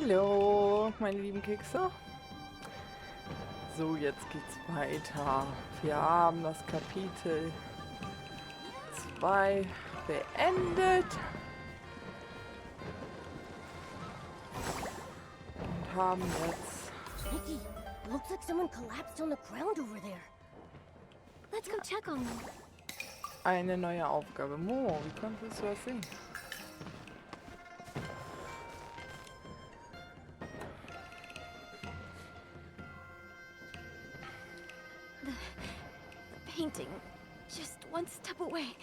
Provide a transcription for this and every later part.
Hallo, meine lieben Kekse. So, jetzt geht's weiter. Wir haben das Kapitel 2 beendet. Und haben jetzt... Nikki, looks like someone collapsed on the ground over there. Let's go check on them. eine neue Aufgabe. Mo, wie konntest du das sehen? The painting, just one step away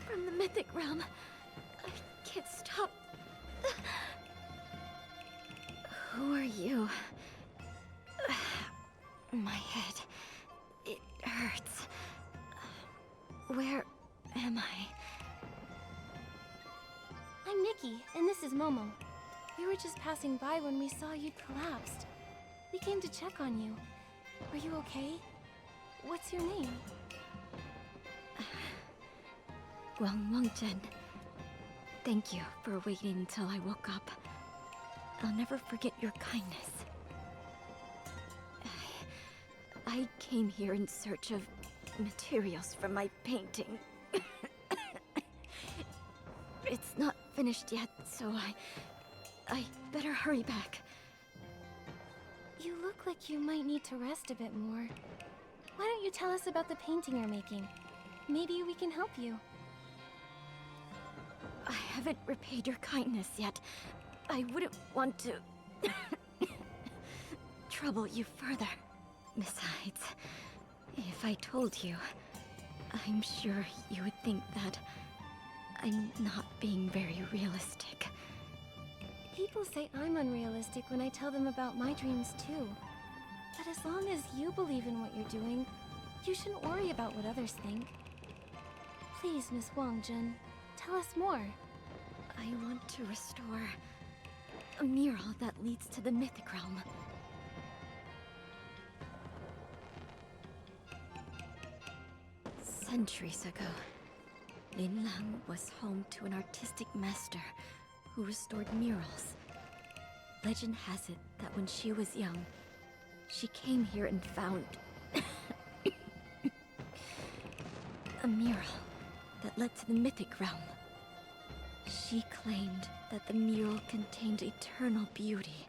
from the mythic realm. I can't stop. Who are you? My head. It hurts. Where am I? I'm Nikki, and this is Momo. We were just passing by when we saw you'd collapsed. We came to check on you. Are you okay? What's your name? Wangjen. Thank you for waiting until I woke up. I'll never forget your kindness. I came here in search of materials for my painting. It's not finished yet, so I better hurry back. You look like you might need to rest a bit more. Why don't you tell us about the painting you're making? Maybe we can help you. I haven't repaid your kindness yet. I wouldn't want to trouble you further. Besides, if I told you, I'm sure you would think that I'm not being very realistic. People say I'm unrealistic when I tell them about my dreams too. But as long as you believe in what you're doing, you shouldn't worry about what others think. Please, Miss Wangjun, tell us more. I want to restore a mural that leads to the mythic realm. Centuries ago, Lin Lang was home to an artistic master who restored murals. Legend has it that when she was young, she came here and found a mural that led to the mythic realm. She claimed that the mural contained eternal beauty,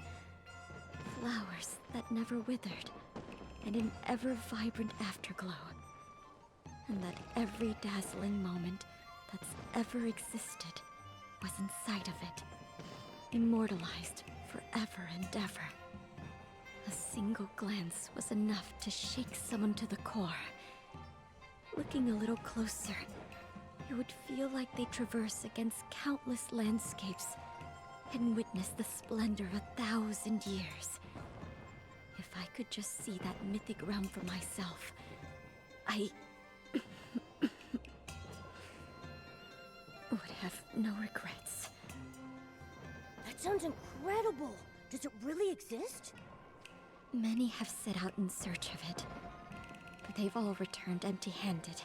flowers that never withered, and an ever-vibrant afterglow. And that every dazzling moment that's ever existed was inside of it, immortalized forever and ever. A single glance was enough to shake someone to the core. Looking a little closer, you would feel like they traverse against countless landscapes and witness the splendor of 1,000 years. If I could just see that mythic realm for myself, I would have no regrets. That sounds incredible! Does it really exist? Many have set out in search of it, but they've all returned empty-handed.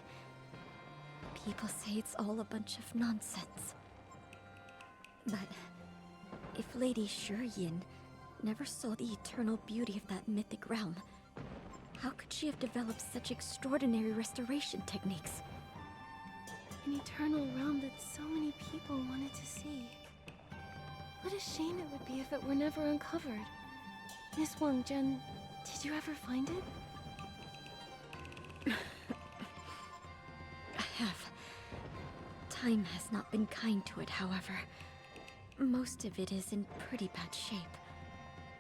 People say it's all a bunch of nonsense. But if Lady Shiyin never saw the eternal beauty of that mythic realm, how could she have developed such extraordinary restoration techniques? An eternal realm that so many people wanted to see. What a shame it would be if it were never uncovered. Miss Wangjun, did you ever find it? I have. Time has not been kind to it, however. Most of it is in pretty bad shape.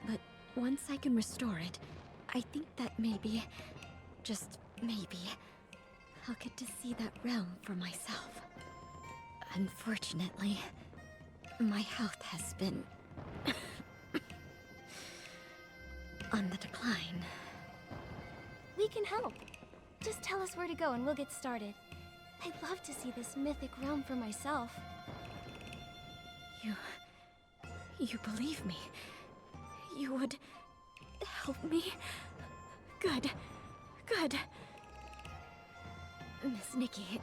But once I can restore it, I think that maybe, just maybe, I'll get to see that realm for myself. Unfortunately, my health has been on the decline. We can help. Just tell us where to go and we'll get started. I'd love to see this mythic realm for myself. You believe me? You would help me? Good. Good. Miss Nikki.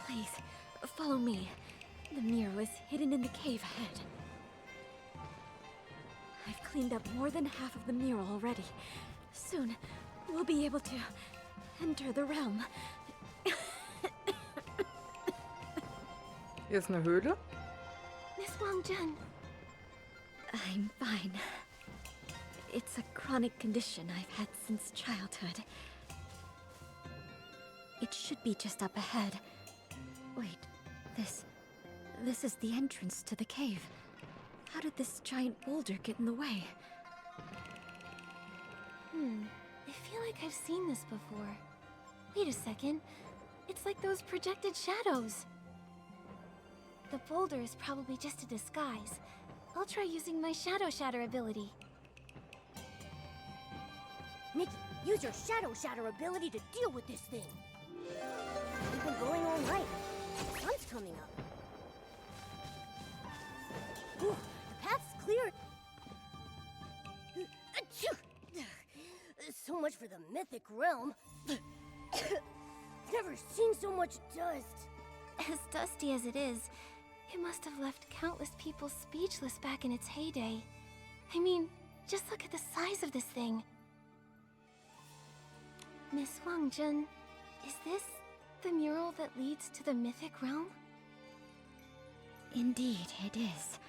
Please, follow me. The mural is hidden in the cave ahead. cleaned up more than half of the mural already. Soon, we'll be able to enter the realm. Hier ist eine Höhle. Miss Wang-Jun. I'm fine. It's a chronic condition I've had since childhood. It should be just up ahead. Wait, this is the entrance to the cave. How did this giant boulder get in the way? I feel like I've seen this before. Wait a second. It's like those projected shadows. The boulder is probably just a disguise. I'll try using my Shadow Shatter ability. Nikki, use your Shadow Shatter ability to deal with this thing. We've been going all night. The sun's coming up. Ooh, the path's clear. Achoo! So much for the mythic realm. Never seen so much dust. As dusty as it is, it must have left countless people speechless back in its heyday. I mean, just look at the size of this thing. Miss Wang-Jun, is this the mural that leads to the mythic realm? Indeed, it is.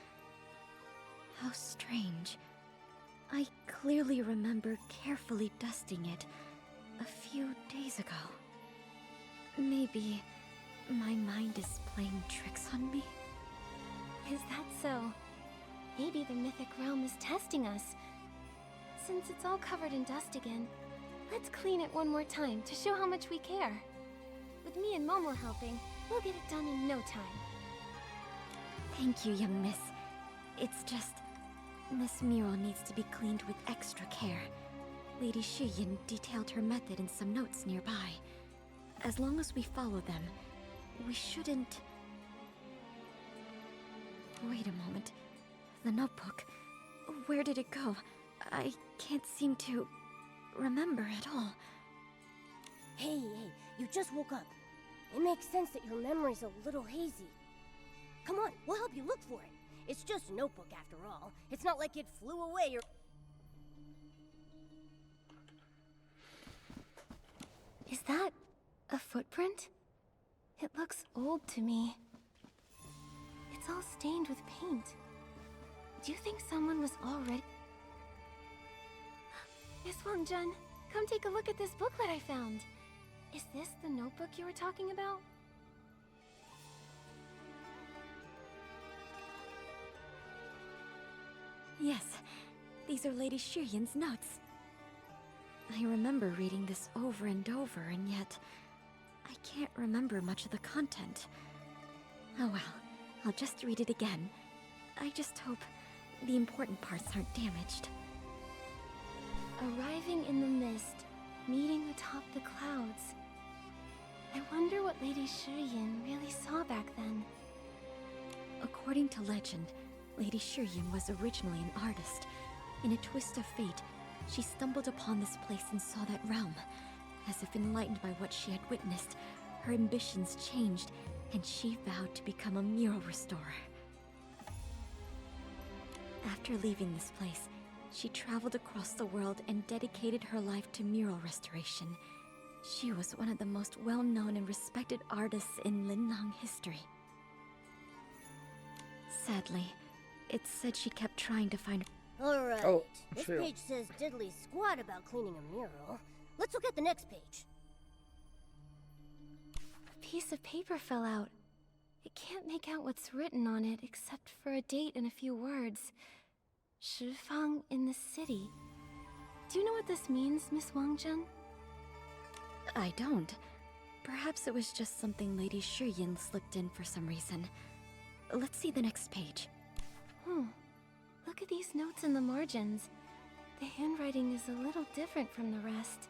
How strange. I clearly remember carefully dusting it a few days ago. Maybe my mind is playing tricks on me? Is that so? Maybe the mythic realm is testing us. Since it's all covered in dust again, let's clean it one more time to show how much we care. With me and Momo helping, we'll get it done in no time. Thank you, young miss. It's just... this mural needs to be cleaned with extra care. Lady Shiyin detailed her method in some notes nearby. As long as we follow them, we shouldn't... Wait a moment. The notebook. Where did it go? I can't seem to remember at all. Hey, you just woke up. It makes sense that your memory's a little hazy. Come on, we'll help you look for it. It's just a notebook after all. It's not like it flew away or... Is that a footprint? It looks old to me. It's all stained with paint. Do you think someone was already... Miss Wang-Jun, come take a look at this booklet I found. Is this the notebook you were talking about? Yes, these are Lady Shiyin's notes. I remember reading this over and over, and yet I can't remember much of the content. Oh well, I'll just read it again. I just hope the important parts aren't damaged. Arriving in the mist, meeting atop the clouds. I wonder what Lady Shiyin really saw back then. According to legend, Lady Shiyin was originally an artist. In a twist of fate, she stumbled upon this place and saw that realm. As if enlightened by what she had witnessed, her ambitions changed, and she vowed to become a mural restorer. After leaving this place, she traveled across the world and dedicated her life to mural restoration. She was one of the most well-known and respected artists in Linlang history. Sadly, it's said she kept trying to find... Alright, Oh, this sure. page says diddly squat about cleaning a mural. Let's look at the next page. A piece of paper fell out. I can't make out what's written on it except for a date and a few words. Shifang in the city. Do you know what this means, Miss Wang-Jun? I don't. Perhaps it was just something Lady Shiyin slipped in for some reason. Let's see the next page. Look at these notes in the margins. The handwriting is a little different from the rest.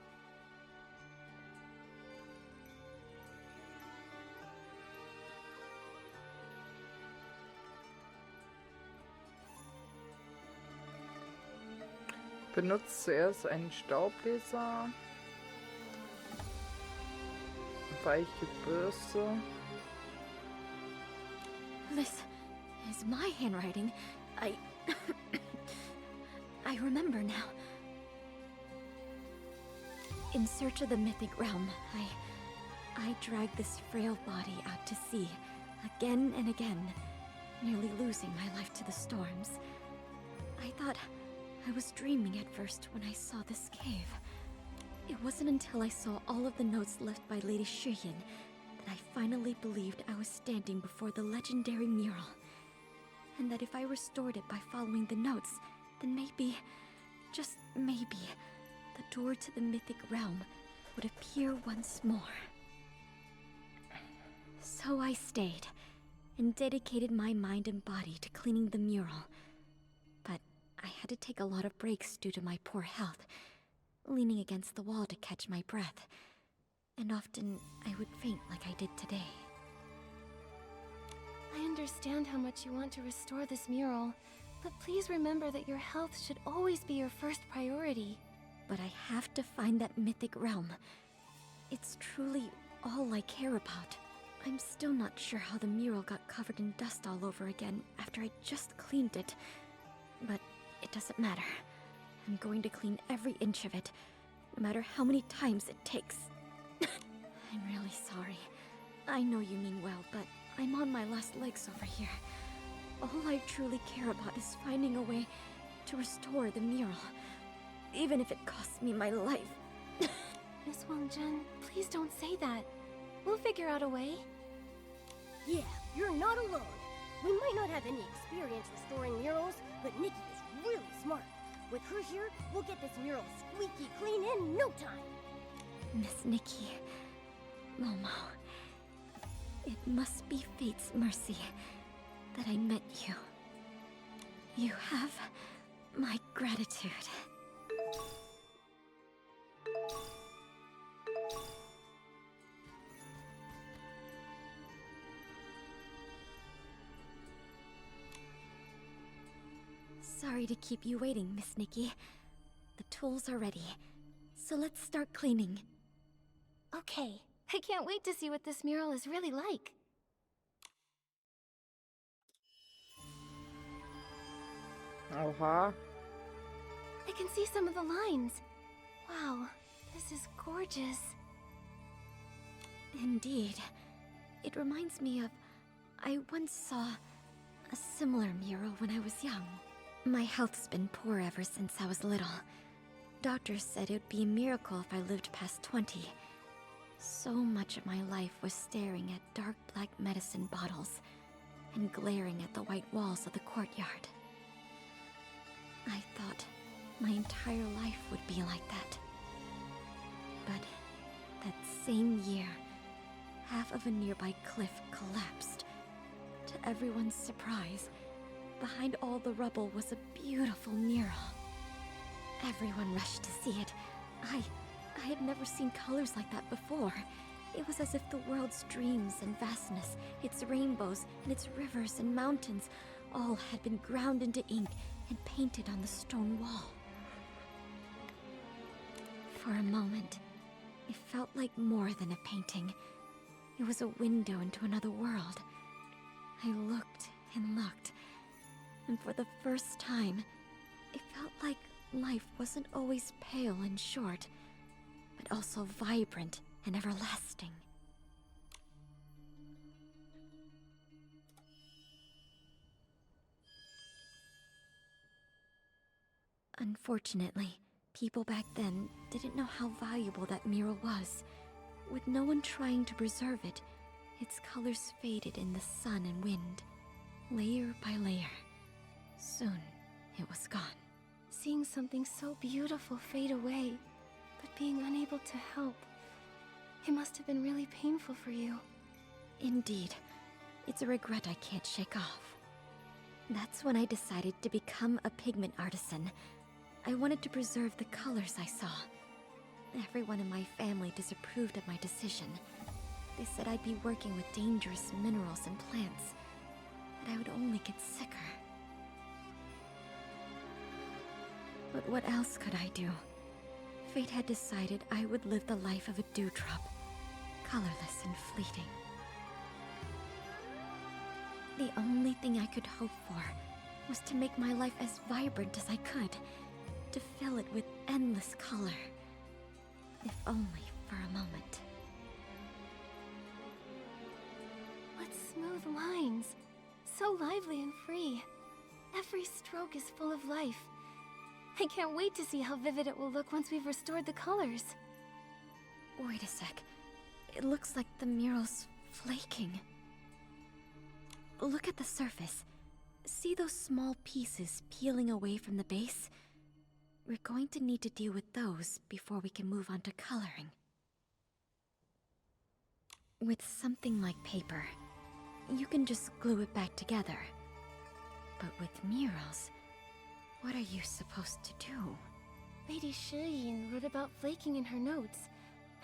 Benutzt zuerst einen Staubbläser, weiche Bürste. This is my handwriting. I remember now. In search of the mythic realm, I dragged this frail body out to sea, again and again, nearly losing my life to the storms. I thought I was dreaming at first when I saw this cave. It wasn't until I saw all of the notes left by Lady Shiyin that I finally believed I was standing before the legendary mural. And that if I restored it by following the notes, then maybe, just maybe, the door to the mythic realm would appear once more. So I stayed, and dedicated my mind and body to cleaning the mural. But I had to take a lot of breaks due to my poor health, leaning against the wall to catch my breath. And often, I would faint like I did today. I understand how much you want to restore this mural, but please remember that your health should always be your first priority. But I have to find that mythic realm. It's truly all I care about. I'm still not sure how the mural got covered in dust all over again after I just cleaned it. But it doesn't matter. I'm going to clean every inch of it, no matter how many times it takes. I'm really sorry. I know you mean well, but I'm on my last legs over here. All I truly care about is finding a way to restore the mural, even if it costs me my life. Miss Wangzhen, please don't say that. We'll figure out a way. Yeah, you're not alone. We might not have any experience restoring murals, but Nikki is really smart. With her here, we'll get this mural squeaky clean in no time. Miss Nikki, Momo, it must be fate's mercy that I met you. You have my gratitude. Sorry to keep you waiting, Miss Nikki. The tools are ready, so let's start cleaning. Okay, I can't wait to see what this mural is really like. Oha. I can see some of the lines. Wow, this is gorgeous. Indeed. It reminds me of... I once saw a similar mural when I was young. My health's been poor ever since I was little. Doctors said it would be a miracle if I lived past 20. So much of my life was staring at dark black medicine bottles and glaring at the white walls of the courtyard. I thought my entire life would be like that. But that same year, half of a nearby cliff collapsed. To everyone's surprise, behind all the rubble was a beautiful mural. Everyone rushed to see it. I had never seen colors like that before. It was as if the world's dreams and vastness, its rainbows and its rivers and mountains, all had been ground into ink and painted on the stone wall. For a moment, it felt like more than a painting. It was a window into another world. I looked and looked, and for the first time, it felt like life wasn't always pale and short, but also vibrant and everlasting. Unfortunately, people back then didn't know how valuable that mural was. With no one trying to preserve it, its colors faded in the sun and wind, layer by layer. Soon, it was gone. Seeing something so beautiful fade away, but being unable to help. It must have been really painful for you. Indeed. It's a regret I can't shake off. That's when I decided to become a pigment artisan. I wanted to preserve the colors I saw. Everyone in my family disapproved of my decision. They said I'd be working with dangerous minerals and plants, that I would only get sicker. But what else could I do? Fate had decided I would live the life of a dewdrop, colorless and fleeting. The only thing I could hope for was to make my life as vibrant as I could, to fill it with endless color. If only for a moment. What smooth lines. So lively and free. Every stroke is full of life. I can't wait to see how vivid it will look once we've restored the colors. Wait a sec. It looks like the mural's flaking. Look at the surface. See those small pieces peeling away from the base? We're going to need to deal with those before we can move on to coloring. With something like paper, you can just glue it back together. But with murals, what are you supposed to do? Lady Shiyin wrote about flaking in her notes.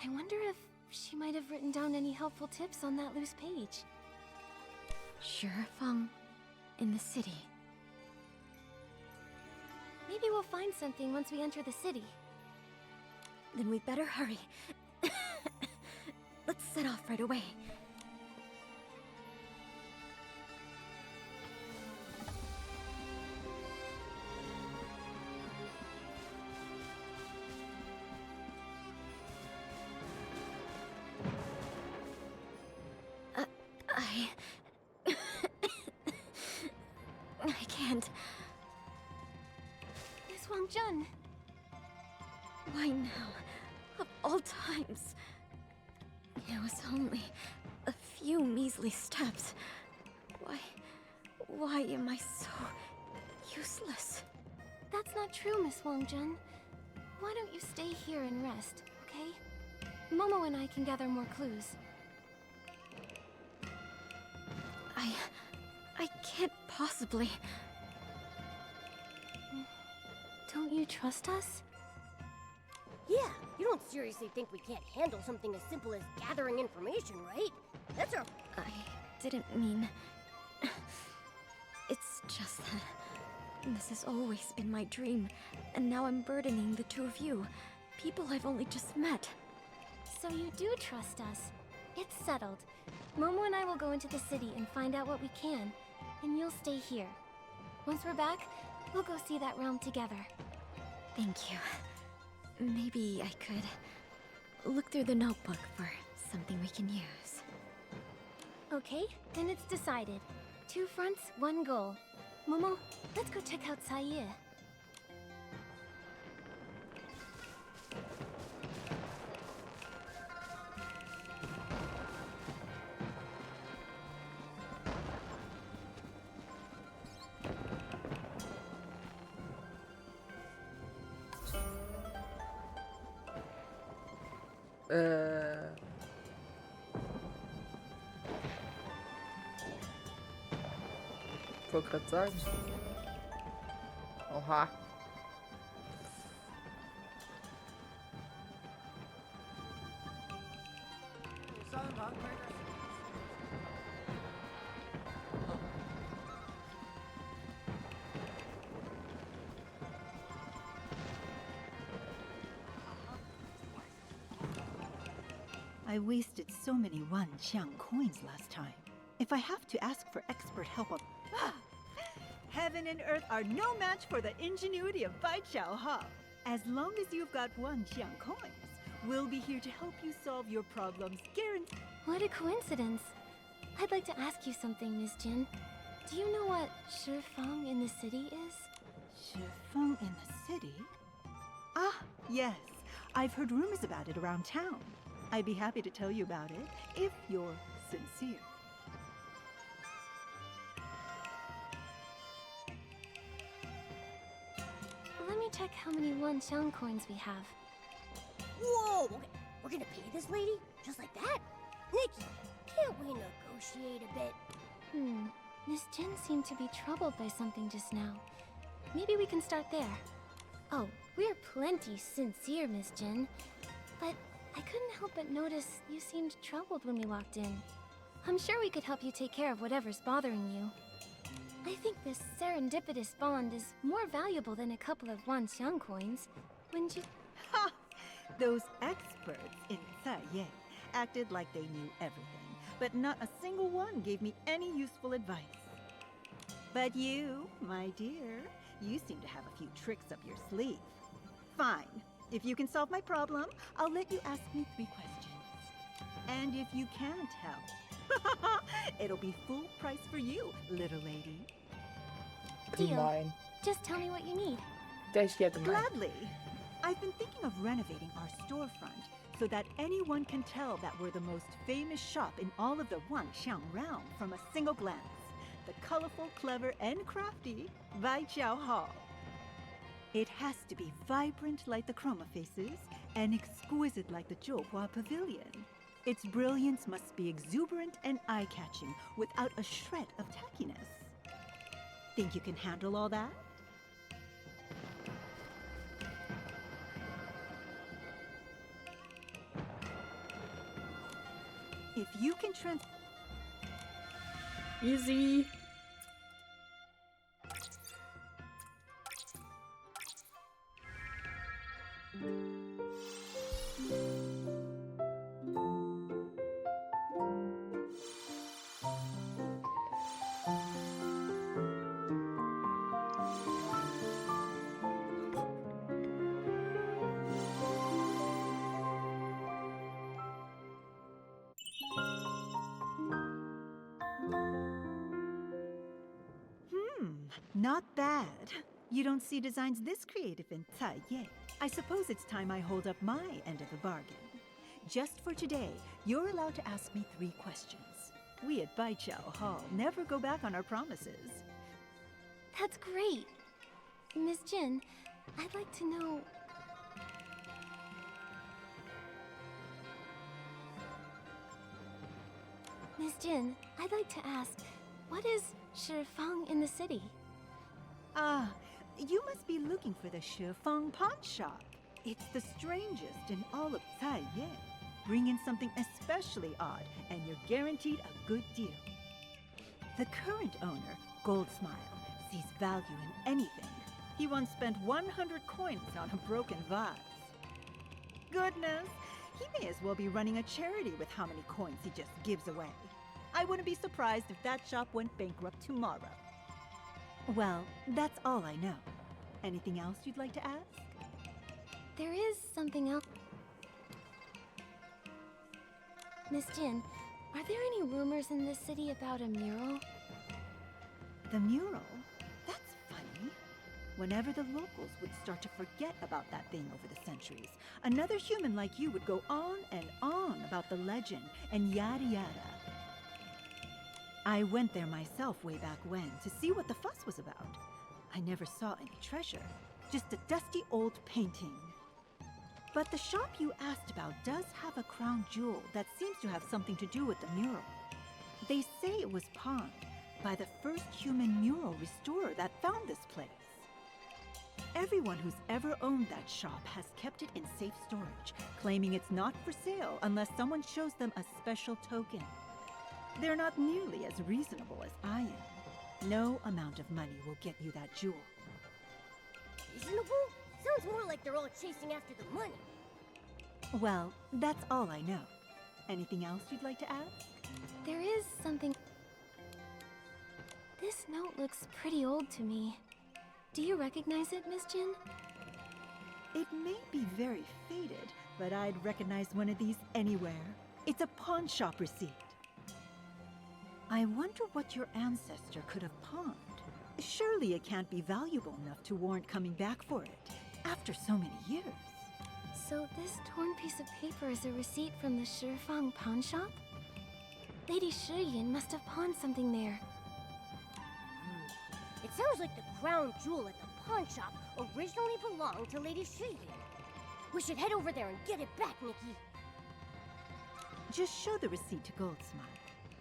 I wonder if she might have written down any helpful tips on that loose page. Jahrtausend, in the city. Maybe we'll find something once we enter the city. Then we'd better hurry. Let's set off right away. I can't. Miss Wangjun! Why now? Of all times. It was only a few measly steps. Why am I so useless? That's not true, Miss Wangjun. Why don't you stay here and rest, okay? Momo and I can gather more clues. I can't possibly. Don't you trust us? Yeah, you don't seriously think we can't handle something as simple as gathering information, right? That's our... I didn't mean... It's just that this has always been my dream, and now I'm burdening the two of you, people I've only just met. So you do trust us. It's settled. Momo and I will go into the city and find out what we can, and you'll stay here. Once we're back, we'll go see that realm together. Thank you. Maybe I could look through the notebook for something we can use. Okay, then it's decided. 2 fronts, 1 goal. Momo, let's go check out Saie. Ich wollte gerade sagen. Oha. I wasted so many Xiang coins last time. If I have to ask for expert help on... Heaven and earth are no match for the ingenuity of Bai Chao Ha. As long as you've got Xiang coins, we'll be here to help you solve your problems, guaranteed. What a coincidence. I'd like to ask you something, Miss Jin. Do you know what Shifeng in the city is? Shifeng in the city? Ah, yes. I've heard rumors about it around town. I'd be happy to tell you about it, if you're sincere. Let me check how many Xiang coins we have. Whoa! Okay, we're gonna pay this lady? Just like that? Nikki, can't we negotiate a bit? Miss Jin seemed to be troubled by something just now. Maybe we can start there. Oh, we're plenty sincere, Miss Jin. But I couldn't help but notice you seemed troubled when we walked in. I'm sure we could help you take care of whatever's bothering you. I think this serendipitous bond is more valuable than a couple of Xiang coins. Wouldn't you? Ha! Those experts in Saie acted like they knew everything, but not a single one gave me any useful advice. But you, my dear, you seem to have a few tricks up your sleeve. Fine. If you can solve my problem, I'll let you ask me 3 questions. And if you can't help, it'll be full price for you, little lady. Gemein. Just tell me what you need. Der ist ja gemein. Gladly. I've been thinking of renovating our storefront so that anyone can tell that we're the most famous shop in all of the Wangxiang realm from a single glance. The colorful, clever, and crafty Baijiao Hall. It has to be vibrant like the Chroma Faces and exquisite like the Zhouhua Pavilion. Its brilliance must be exuberant and eye-catching without a shred of tackiness. Think you can handle all that? If you can Easy. Not bad. You don't see designs this creative in Taiye. I suppose it's time I hold up my end of the bargain. Just for today, you're allowed to ask me 3 questions. We at Baijiao Hall never go back on our promises. That's great. Miss Jin, I'd like to know... Miss Jin, I'd like to ask, what is Shifang in the city? Ah, you must be looking for the Shifang pawn shop. It's the strangest in all of Taiye. Bring in something especially odd, and you're guaranteed a good deal. The current owner, Goldsmile, sees value in anything. He once spent 100 coins on a broken vase. Goodness, he may as well be running a charity with how many coins he just gives away. I wouldn't be surprised if that shop went bankrupt tomorrow. Well, that's all I know. Anything else you'd like to ask? There is something else. Miss Jin, are there any rumors in this city about a mural? The mural? That's funny. Whenever the locals would start to forget about that thing over the centuries, another human like you would go on and on about the legend and yada yada. I went there myself way back when to see what the fuss was about. I never saw any treasure, just a dusty old painting. But the shop you asked about does have a crown jewel that seems to have something to do with the mural. They say it was pawned by the first human mural restorer that found this place. Everyone who's ever owned that shop has kept it in safe storage, claiming it's not for sale unless someone shows them a special token. They're not nearly as reasonable as I am. No amount of money will get you that jewel. Reasonable? Sounds more like they're all chasing after the money. Well, that's all I know. Anything else you'd like to ask? There is something... This note looks pretty old to me. Do you recognize it, Miss Jin? It may be very faded, but I'd recognize one of these anywhere. It's a pawn shop receipt. I wonder what your ancestor could have pawned. Surely it can't be valuable enough to warrant coming back for it, after so many years. So this torn piece of paper is a receipt from the Shifang pawn shop? Lady Shiyin must have pawned something there. It sounds like the crown jewel at the pawn shop originally belonged to Lady Shiyin. We should head over there and get it back, Nikki. Just show the receipt to Goldsmile.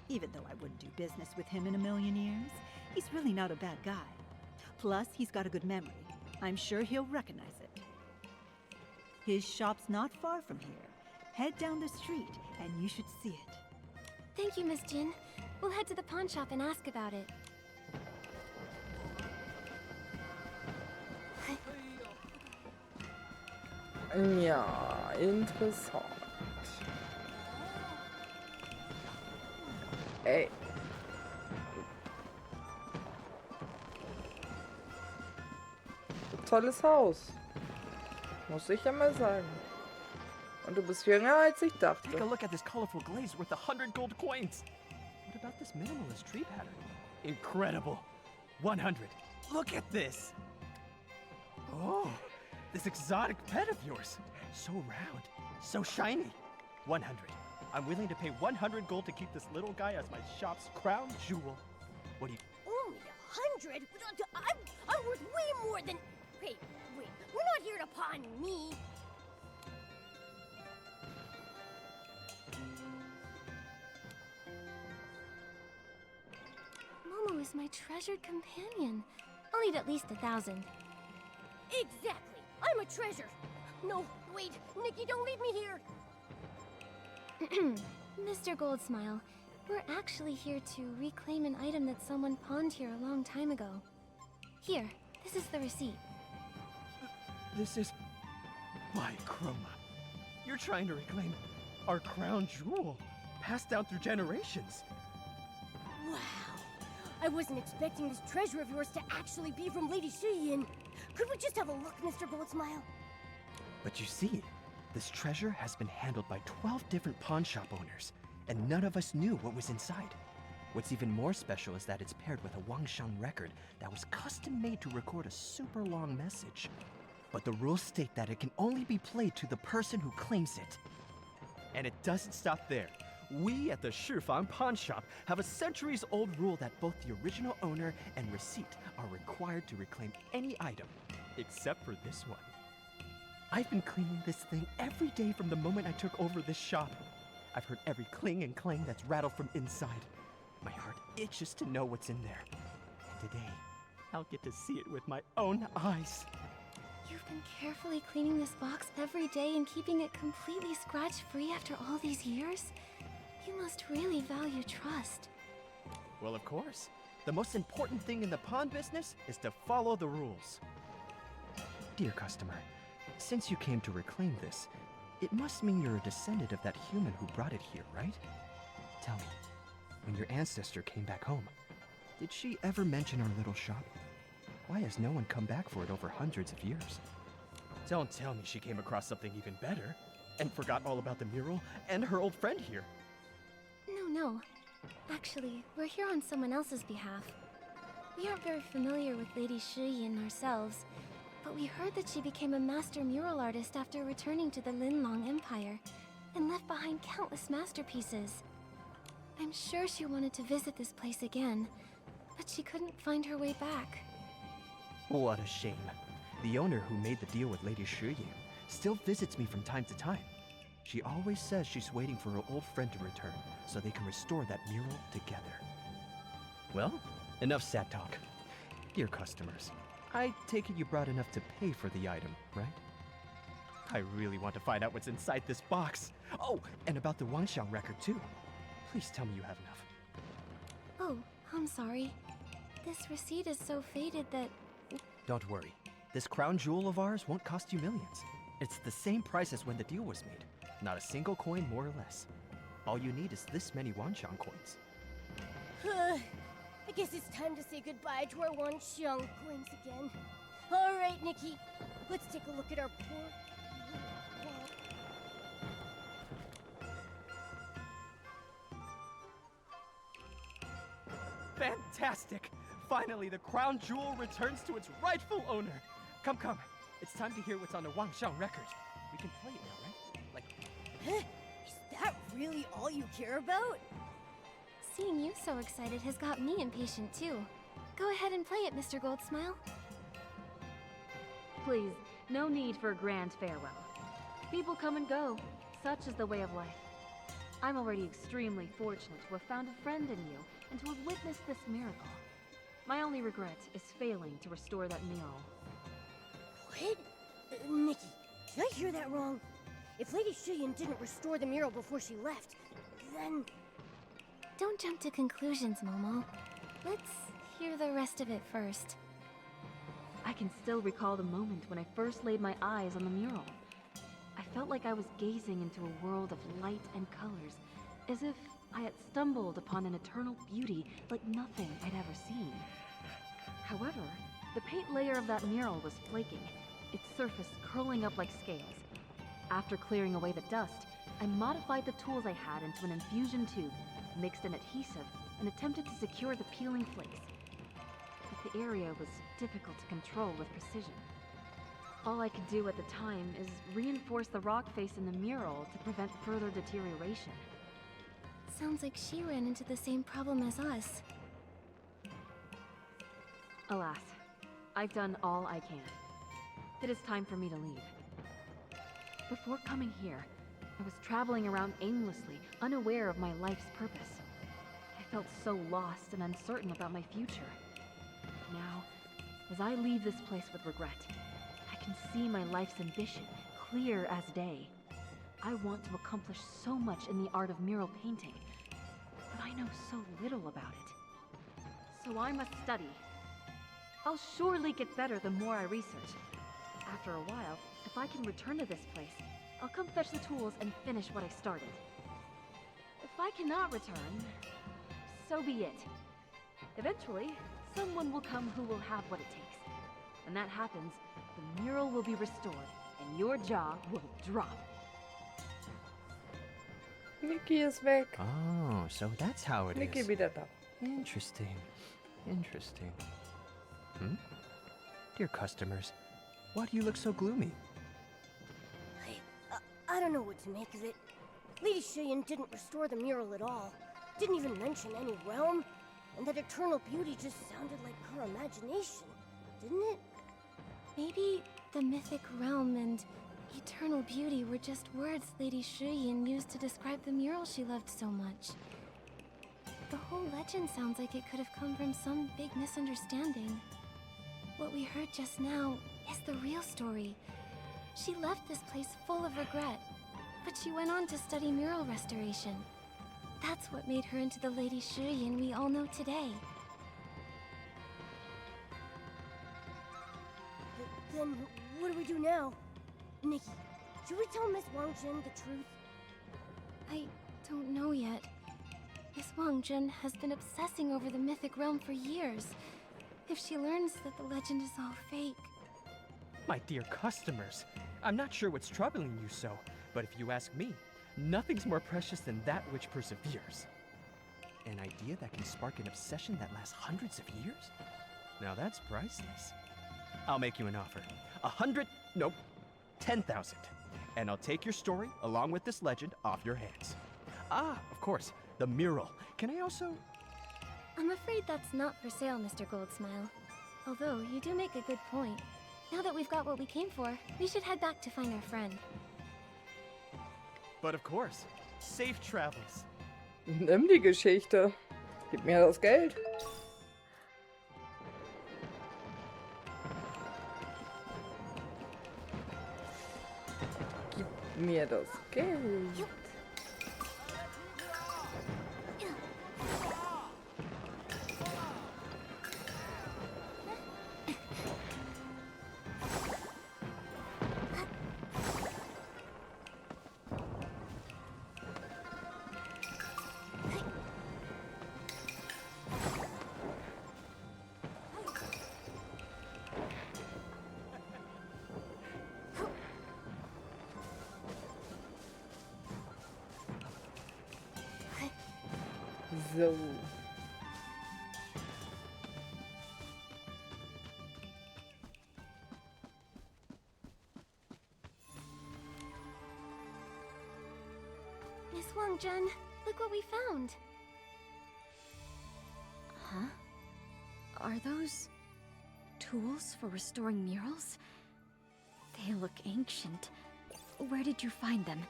Even though I wouldn't do business with him in a million years, he's really not a bad guy. Plus, he's got a good memory. I'm sure he'll recognize it. His shop's not far from here. Head down the street, and you should see it. Thank you, Miss Jin. We'll head to the pawn shop and ask about it. Ja, interessant. Ey. Tolles Haus. Muss ich ja mal sagen. Und du bist jünger, als ich dachte. Take a look at this colorful glaze worth 100 gold coins. What about this minimalist tree pattern? Incredible. 100. Look at this. Oh, this exotic pet of yours. So round, so shiny. 100. I'm willing to pay 100 gold to keep this little guy as my shop's crown jewel. What do you... Only 100? I'm worth way more than... Wait, we're not here to pawn me. Momo is my treasured companion. I'll need at least 1,000. Exactly. I'm a treasure. No, wait, Nikki, don't leave me here. Mr. Goldsmile, we're actually here to reclaim an item that someone pawned here a long time ago. Here, this is the receipt. This is... By Chroma. You're trying to reclaim our crown jewel, passed down through generations. Wow. I wasn't expecting this treasure of yours to actually be from Lady Shiyin. Could we just have a look, Mr. Goldsmile? But you see, this treasure has been handled by 12 different pawn shop owners, and none of us knew what was inside. What's even more special is that it's paired with a Wangshan record that was custom made to record a super long message. But the rules state that it can only be played to the person who claims it. And it doesn't stop there. We at the Shifang Pawn Shop have a centuries-old rule that both the original owner and receipt are required to reclaim any item, except for this one. I've been cleaning this thing every day from the moment I took over this shop. I've heard every cling and clang that's rattled from inside. My heart itches to know what's in there. And today, I'll get to see it with my own eyes. You've been carefully cleaning this box every day and keeping it completely scratch-free after all these years? You must really value trust. Well, of course. The most important thing in the pawn business is to follow the rules. Dear customer, since you came to reclaim this, it must mean you're a descendant of that human who brought it here, right? Tell me, when your ancestor came back home, did she ever mention our little shop? Why has no one come back for it over hundreds of years? Don't tell me she came across something even better and forgot all about the mural and her old friend here. No. Actually, we're here on someone else's behalf. We aren't very familiar with Lady Shiyin ourselves, but we heard that she became a master mural artist after returning to the Linlong Empire, and left behind countless masterpieces. I'm sure she wanted to visit this place again, but she couldn't find her way back. What a shame. The owner who made the deal with Lady Shiyin still visits me from time to time. She always says she's waiting for her old friend to return, so they can restore that mural together. Well, enough sad talk. Dear customers, I take it you brought enough to pay for the item, right? I really want to find out what's inside this box. Oh, and about the Wangshan record too. Please tell me you have enough. Oh, I'm sorry. This receipt is so faded that... Don't worry. This crown jewel of ours won't cost you millions. It's the same price as when the deal was made. Not a single coin more or less. All you need is this many Wangshan coins. I guess it's time to say goodbye to our Wangshan coins again. All right, Nikki. Let's take a look at our poor... Fantastic! Finally, the crown jewel returns to its rightful owner. Come. It's time to hear what's on the Wangshan record. We can play it now, right? Like... Huh? Is that really all you care about? Seeing you so excited has got me impatient too. Go ahead and play it, Mr. Goldsmile. Please, no need for a grand farewell. People come and go. Such is the way of life. I'm already extremely fortunate to have found a friend in you and to have witnessed this miracle. My only regret is failing to restore that mural. What? Nikki, did I hear that wrong? If Lady Shiyin didn't restore the mural before she left, then... Don't jump to conclusions, Momo. Let's hear the rest of it first. I can still recall the moment when I first laid my eyes on the mural. I felt like I was gazing into a world of light and colors, as if I had stumbled upon an eternal beauty like nothing I'd ever seen. However, the paint layer of that mural was flaking. Its surface curling up like scales. After clearing away the dust, I modified the tools I had into an infusion tube, mixed an adhesive, and attempted to secure the peeling flakes. But the area was difficult to control with precision. All I could do at the time is reinforce the rock face in the mural to prevent further deterioration. Sounds like she ran into the same problem as us. Alas, I've done all I can. It is time for me to leave. Before coming here, I was traveling around aimlessly, unaware of my life's purpose. I felt so lost and uncertain about my future. Now, as I leave this place with regret, I can see my life's ambition, clear as day. I want to accomplish so much in the art of mural painting, but I know so little about it. So I must study. I'll surely get better the more I research. After a while, if I can return to this place, I'll come fetch the tools and finish what I started. If I cannot return, so be it. Eventually, someone will come who will have what it takes. When that happens, the mural will be restored, and your jaw will drop. Nikki ist weg. Oh, so that's how it Nikki is. wieder da. Interesting. Interesting. Dear customers, why do you look so gloomy? I don't know what to make of it. Lady Cheyenne didn't restore the mural at all. Didn't even mention any realm. And that eternal beauty just sounded like her imagination, didn't it? Maybe the mythic realm and eternal beauty were just words Lady Cheyenne used to describe the mural she loved so much. The whole legend sounds like it could have come from some big misunderstanding. What we heard just now is the real story. She left this place full of regret, but she went on to study mural restoration. That's what made her into the Lady Cheyenne we all know today. Then what do we do now? Nikki, should we tell Miss Wang Jin the truth? I don't know yet. Miss Wang Jin has been obsessing over the mythic realm for years. If she learns that the legend is all fake... My dear customers, I'm not sure what's troubling you so, but if you ask me, nothing's more precious than that which perseveres. An idea that can spark an obsession that lasts hundreds of years? Now that's priceless. I'll make you an offer. 100, nope, 10,000. And I'll take your story, along with this legend, off your hands. Ah, of course, the mural. Can I also... I'm afraid that's not for sale, Mr. Goldsmile. Although, you do make a good point. Now that we've got what we came for, we should head back to find our friend. But of course, safe travels. Nimm die Geschichte. Gib mir das Geld. Gib mir das Geld. So. Miss Wang Jin, look what we found. Huh? Are those tools for restoring murals? They look ancient. Where did you find them?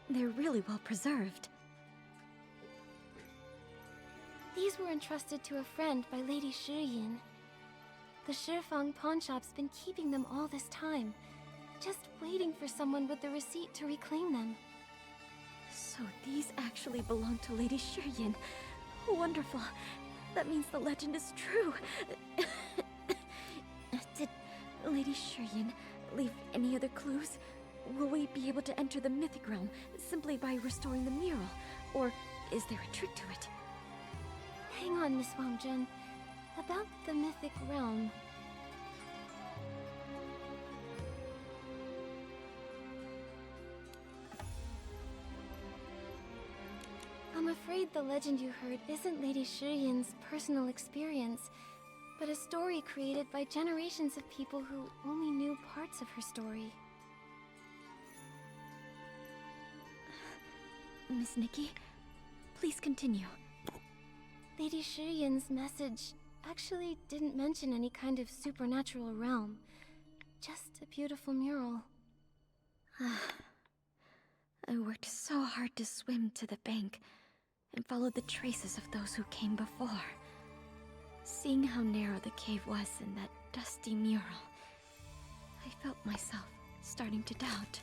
They're really well preserved. These were entrusted to a friend by Lady Cheyenne. The Shifang pawn shop's been keeping them all this time, just waiting for someone with the receipt to reclaim them. So these actually belong to Lady Cheyenne. Wonderful. That means the legend is true. Did Lady Cheyenne leave any other clues? Will we be able to enter the mythic realm simply by restoring the mural? Or is there a trick to it? Hang on, Miss Wang Jin. About the mythic realm. afraid the legend you heard isn't Lady Shiyan's personal experience, but a story created by generations of people who only knew parts of her story. Miss Nikki, please continue. Lady Shiyan's message actually didn't mention any kind of supernatural realm, just a beautiful mural. I worked so hard to swim to the bank and follow the traces of those who came before. Seeing how narrow the cave was in that dusty mural, I felt myself starting to doubt.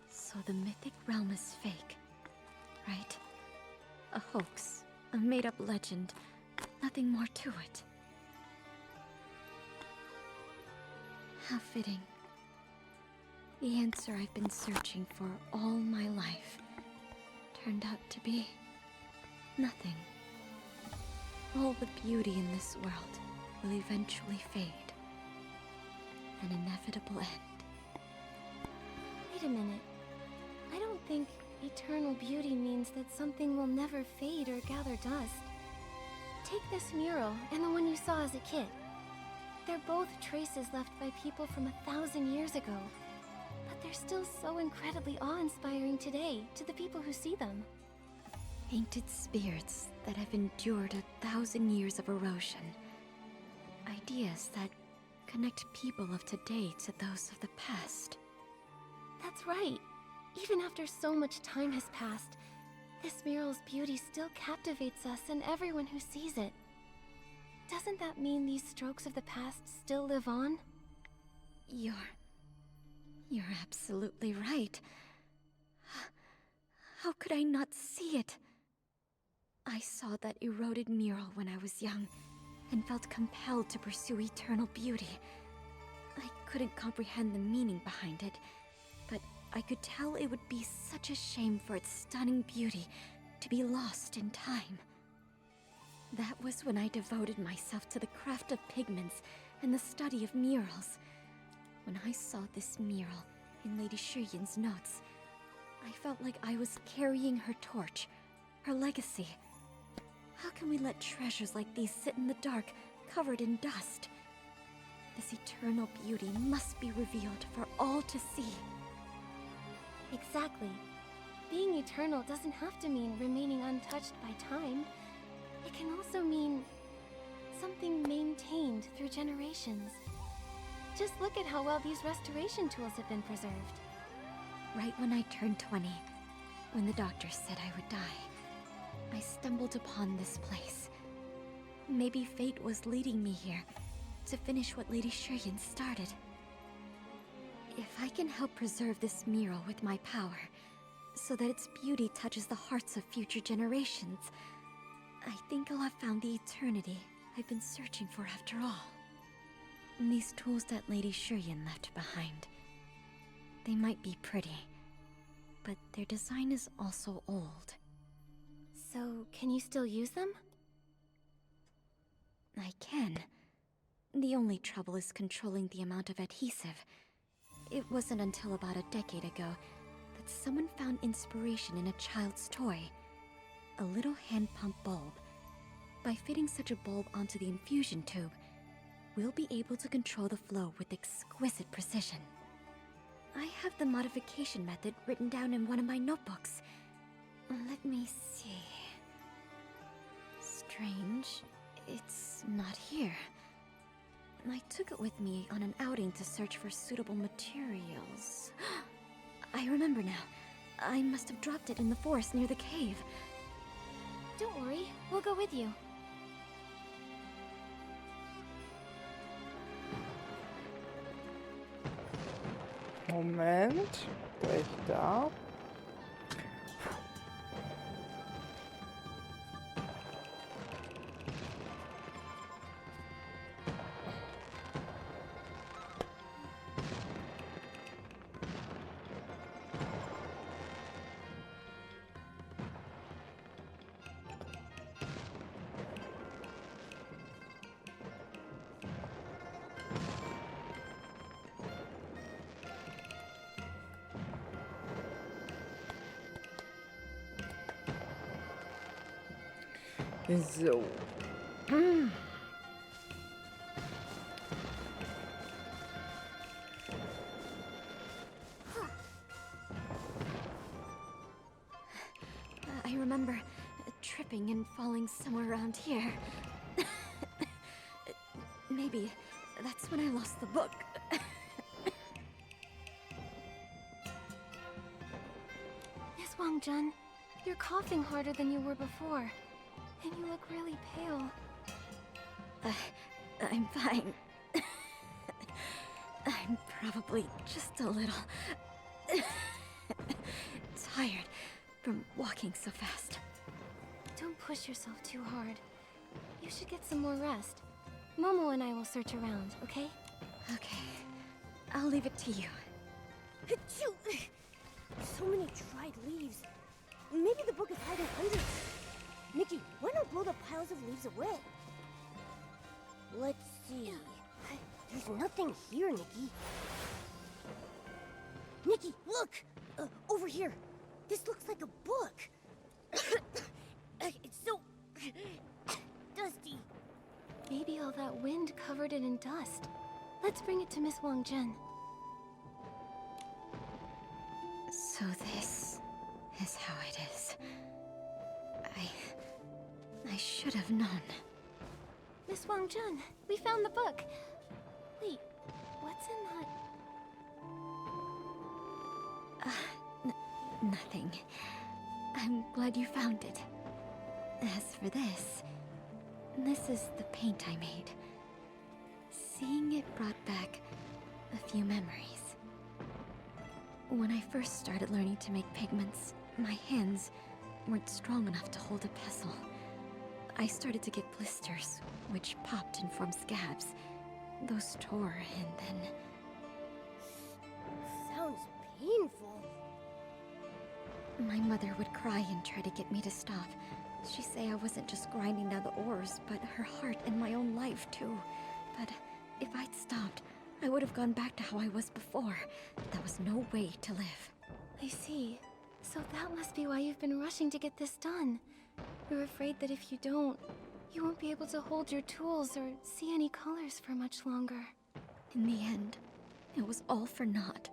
So the mythic realm is fake, right? A hoax, a made-up legend, nothing more to it. How fitting. The answer I've been searching for all my life turned out to be nothing. All the beauty in this world will eventually fade. An inevitable end. Wait a minute. I don't think eternal beauty means that something will never fade or gather dust. Take this mural and the one you saw as a kid. They're both traces left by people from 1,000 years ago. But they're still so incredibly awe-inspiring today to the people who see them. Painted spirits that have endured 1,000 years of erosion. Ideas that connect people of today to those of the past. That's right. Even after so much time has passed, this mural's beauty still captivates us and everyone who sees it. Doesn't that mean these strokes of the past still live on? You're absolutely right. How could I not see it? I saw that eroded mural when I was young, and felt compelled to pursue eternal beauty. I couldn't comprehend the meaning behind it, but I could tell it would be such a shame for its stunning beauty to be lost in time. That was when I devoted myself to the craft of pigments and the study of murals. When I saw this mural in Lady Shiyan's notes, I felt like I was carrying her torch, her legacy. How can we let treasures like these sit in the dark, covered in dust? This eternal beauty must be revealed for all to see. Exactly. Being eternal doesn't have to mean remaining untouched by time. It can also mean something maintained through generations. Just look at how well these restoration tools have been preserved. Right when I turned 20, when the doctor said I would die, I stumbled upon this place. Maybe fate was leading me here to finish what Lady Shiyan started. If I can help preserve this mural with my power, so that its beauty touches the hearts of future generations, I think I'll have found the eternity I've been searching for after all. And these tools that Lady Shiyan left behind, they might be pretty, but their design is also old. So, can you still use them? I can. The only trouble is controlling the amount of adhesive. It wasn't until about a decade ago that someone found inspiration in a child's toy. A little hand pump bulb. By fitting such a bulb onto the infusion tube, we'll be able to control the flow with exquisite precision. I have the modification method written down in one of my notebooks. Let me see. Strange. It's not here. I took it with me on an outing to search for suitable materials. I remember now. I must have dropped it in the forest near the cave. Don't worry, we'll go with you. Moment. Gleich da. So. I remember tripping and falling somewhere around here. Maybe that's when I lost the book. Miss Wangjun, you're coughing harder than you were before. And you look really pale. I'm fine. I'm probably just a little tired from walking so fast. Don't push yourself too hard. You should get some more rest. Momo and I will search around, okay? Okay, I'll leave it to you. Achoo! So many dried leaves. Maybe the book is hiding under them. Nikki, why not blow the piles of leaves away? Let's see. There's nothing here, Nikki. Nikki, look! Over here. This looks like a book. It's so dusty. Maybe all that wind covered it in dust. Let's bring it to Miss Wangjun. So this is how it is. I should have known. Miss Wangjun, we found the book. Wait, what's in that? Nothing. I'm glad you found it. As for this is the paint I made. Seeing it brought back a few memories. When I first started learning to make pigments, my hands weren't strong enough to hold a pestle. I started to get blisters, which popped and formed scabs. Those tore, and then... Sounds painful. My mother would cry and try to get me to stop. She'd say I wasn't just grinding down the ores, but her heart and my own life, too. But if I'd stopped, I would have gone back to how I was before. There was no way to live. I see. So that must be why you've been rushing to get this done. You're afraid that if you don't, you won't be able to hold your tools or see any colors for much longer. In the end, it was all for naught.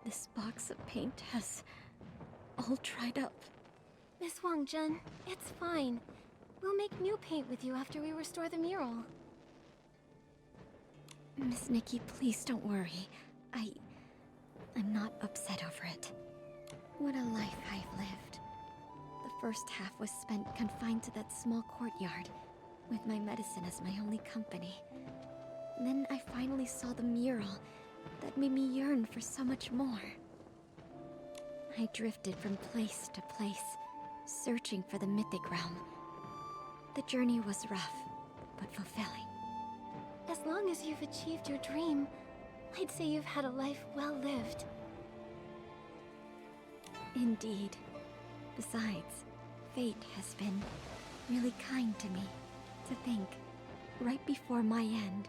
This box of paint has all dried up. Miss Wangjun, it's fine. We'll make new paint with you after we restore the mural. Miss Nikki, please don't worry. I'm not upset over it. What a life I've lived. The first half was spent confined to that small courtyard, with my medicine as my only company. Then I finally saw the mural that made me yearn for so much more. I drifted from place to place, searching for the mythic realm. The journey was rough, but fulfilling. As long as you've achieved your dream, I'd say you've had a life well lived. Indeed. Besides, fate has been really kind to me. To think, right before my end,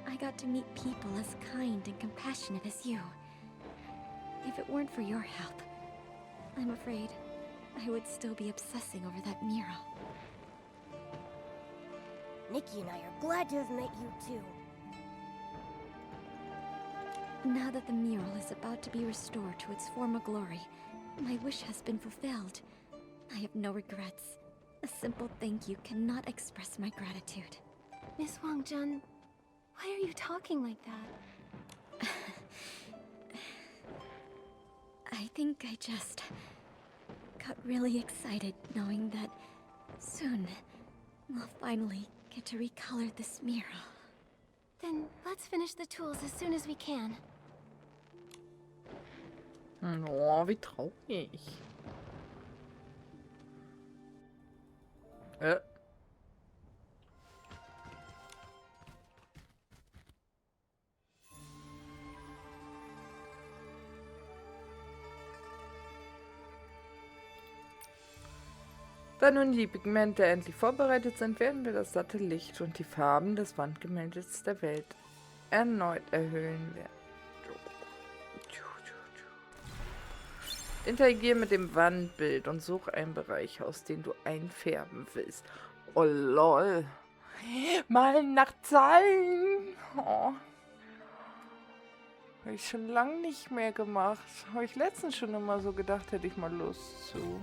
I got to meet people as kind and compassionate as you. If it weren't for your help, I'm afraid I would still be obsessing over that mural. Nikki and I are glad to have met you too. Now that the mural is about to be restored to its former glory, my wish has been fulfilled. I have no regrets. A simple thank you cannot express my gratitude. Miss Wangjun, why are you talking like that? I think I just got really excited knowing that soon we'll finally get to recolor this mural. Then let's finish the tools as soon as we can. Oh, wie traurig. Da nun die Pigmente endlich vorbereitet sind, werden wir das satte Licht und die Farben des Wandgemäldes der Welt erneut erhöhen werden. Interagiere mit dem Wandbild und suche einen Bereich aus, den du einfärben willst. Oh lol. Malen nach Zahlen. Oh. Habe ich schon lange nicht mehr gemacht. Habe ich letztens schon immer so gedacht, hätte ich mal Lust zu.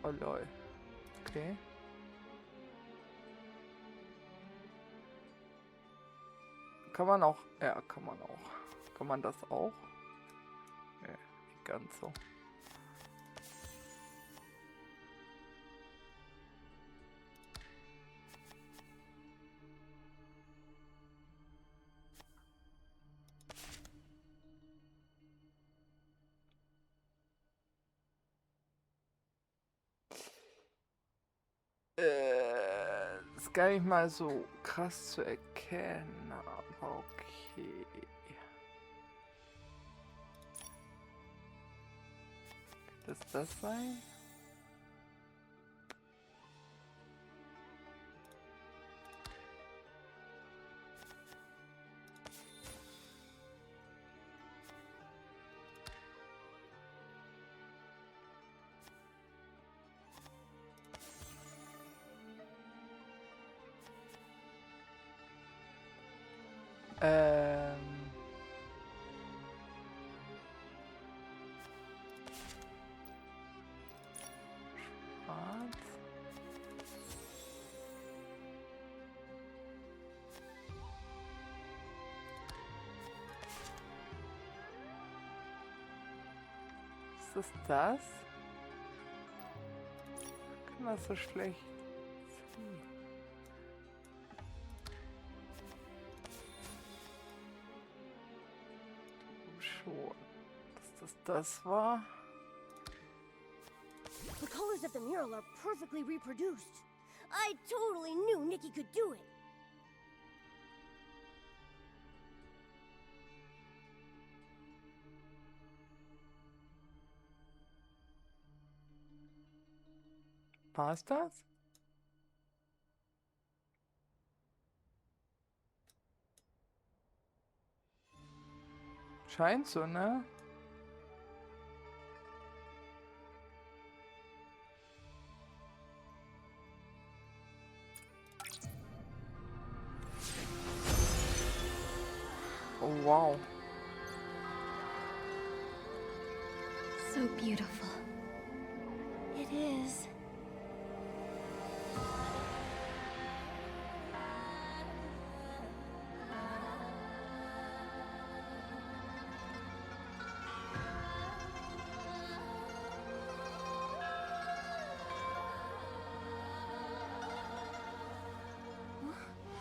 Oh lol. Okay. Kann man auch. Ja, kann man auch. Kann man das auch? Nee, nicht ganz so. Ist gar nicht mal so krass zu erkennen, aber okay. Könnte es das sein? Ähm. Schwarz. Ist das das? Kann das so schlecht sehen? Schon, dass das war. The colors of the mural are perfectly reproduced. I totally knew Nikki could do it. War's das? Scheint so, ne? Oh, wow. So beautiful. It is.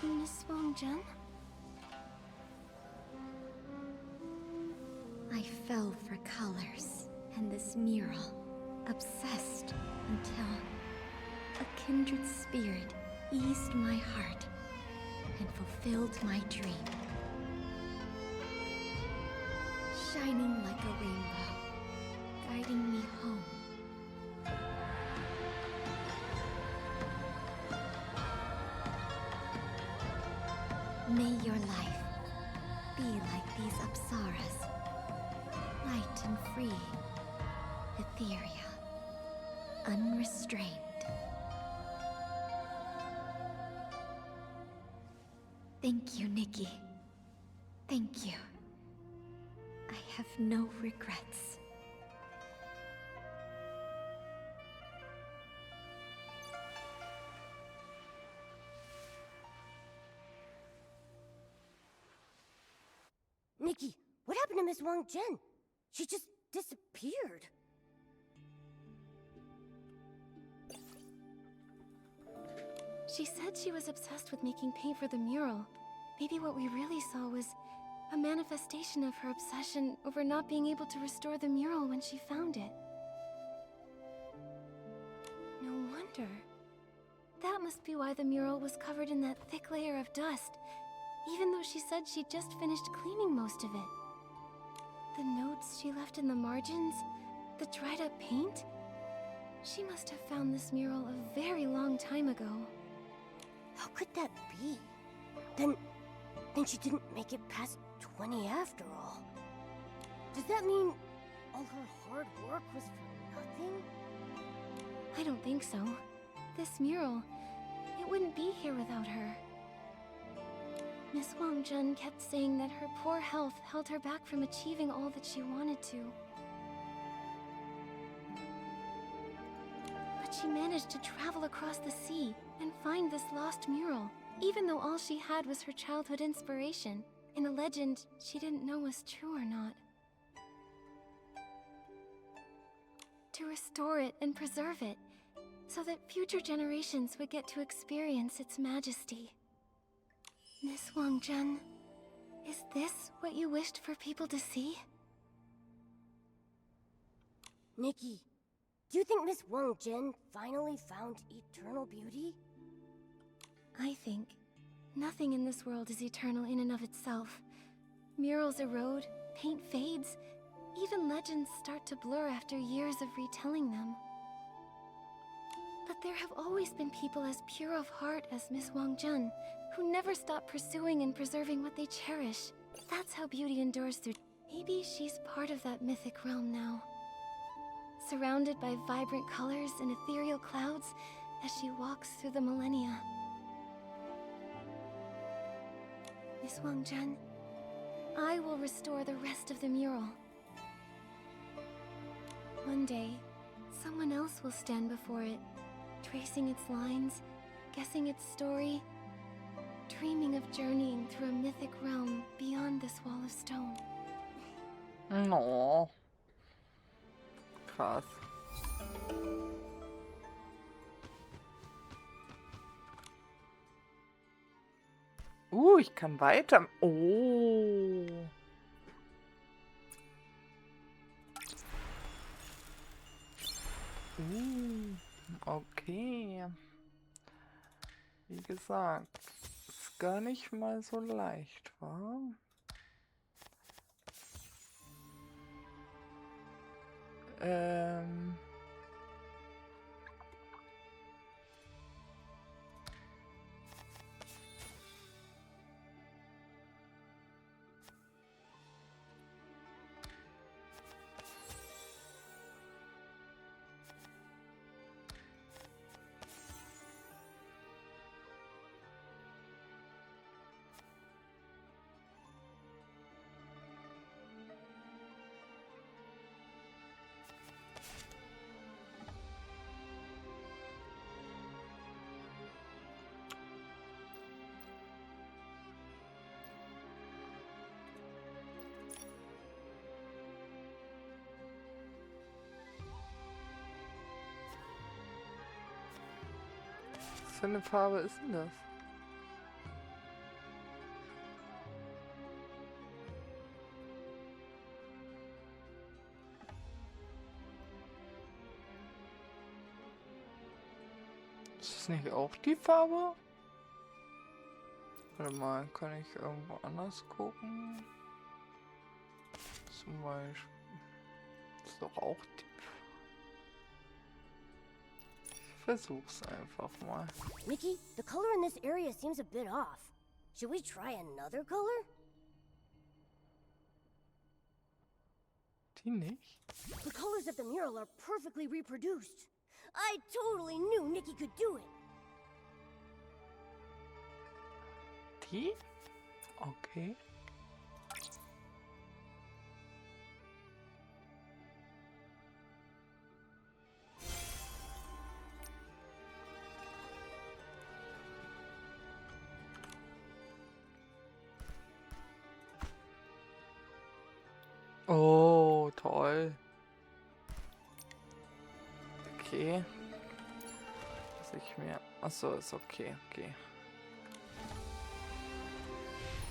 Miss Wang-Jen? I fell for colors and this mural, obsessed until a kindred spirit eased my heart and fulfilled my dream. Shining like a rainbow, guiding me home. May your life be like these apsaras, light and free, ethereal, unrestrained. Thank you, Nikki. Thank you. I have no regrets. Nikki, what happened to Miss Wang-Jen? She just disappeared. She said she was obsessed with making paint for the mural. Maybe what we really saw was a manifestation of her obsession over not being able to restore the mural when she found it. No wonder. must be why the mural was covered in that thick layer of dust, even though she said she'd just finished cleaning most of it. The notes she left in the margins, the dried up paint. She must have found this mural a very long time ago. How could that be? Then she didn't make it past 20 after all. Does that mean all her hard work was for nothing? I don't think so. This mural, it wouldn't be here without her. Miss Wang Jun kept saying that her poor health held her back from achieving all that she wanted to. But she managed to travel across the sea and find this lost mural, even though all she had was her childhood inspiration, in a legend she didn't know was true or not. To restore it and preserve it, so that future generations would get to experience its majesty. Miss Wang Jun, is this what you wished for people to see? Nikki, do you think Miss Wang Jun finally found eternal beauty? I think nothing in this world is eternal in and of itself. Murals erode, paint fades, even legends start to blur after years of retelling them. But there have always been people as pure of heart as Miss Wang Jun, who never stop pursuing and preserving what they cherish. That's how beauty endures through. Maybe she's part of that mythic realm now. Surrounded by vibrant colors and ethereal clouds as she walks through the millennia. Miss Wang Jun, I will restore the rest of the mural. One day, someone else will stand before it, tracing its lines, guessing its story, dreaming of journeying through a mythic realm beyond this wall of stone. No. Krass. Ich kann weiter. Oh. Okay. Wie gesagt, ist gar nicht mal so leicht, wa? Was für eine Farbe ist denn das? Ist das nicht auch die Farbe? Warte mal, kann ich irgendwo anders gucken? Zum Beispiel. Ist doch auch die. Versuch's einfach mal. Nikki, the color in this area seems a bit off. Should we try another color? Die nicht? The colors of the mural are perfectly reproduced. I totally knew Nikki could do it. Die? Okay. Oh, toll. Okay. Muss ich mir... Achso, ist okay, okay.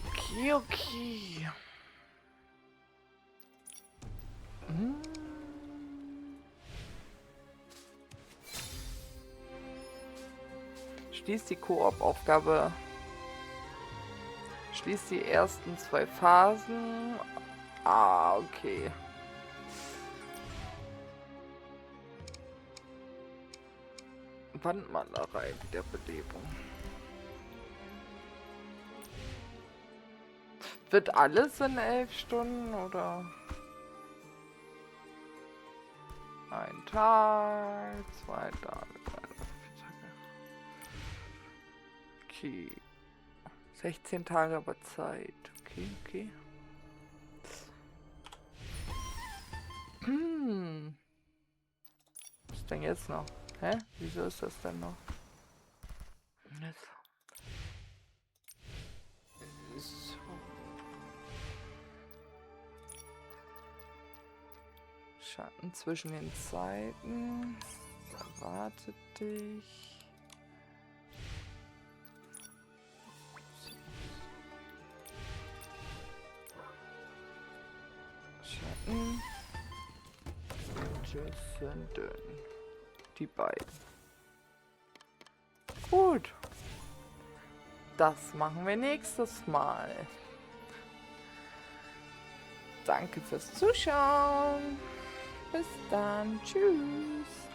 Okay, okay. Schließt die Koop-Aufgabe. Schließt die ersten 2 Phasen. Ah, okay. Wandmalerei, Wiederbelebung. Wird alles in 11 Stunden oder? Ein Tag, 2 Tage, 3 Tage, 4 Tage. Okay. 16 Tage aber Zeit. Okay, okay. Was ist denn jetzt noch? Hä? Wieso ist das denn noch? Jetzt. So. Schatten zwischen den Zeiten. Erwartet dich. Schatten. Jahrtausend. Die beiden. Gut. Das machen wir nächstes Mal. Danke fürs Zuschauen. Bis dann. Tschüss.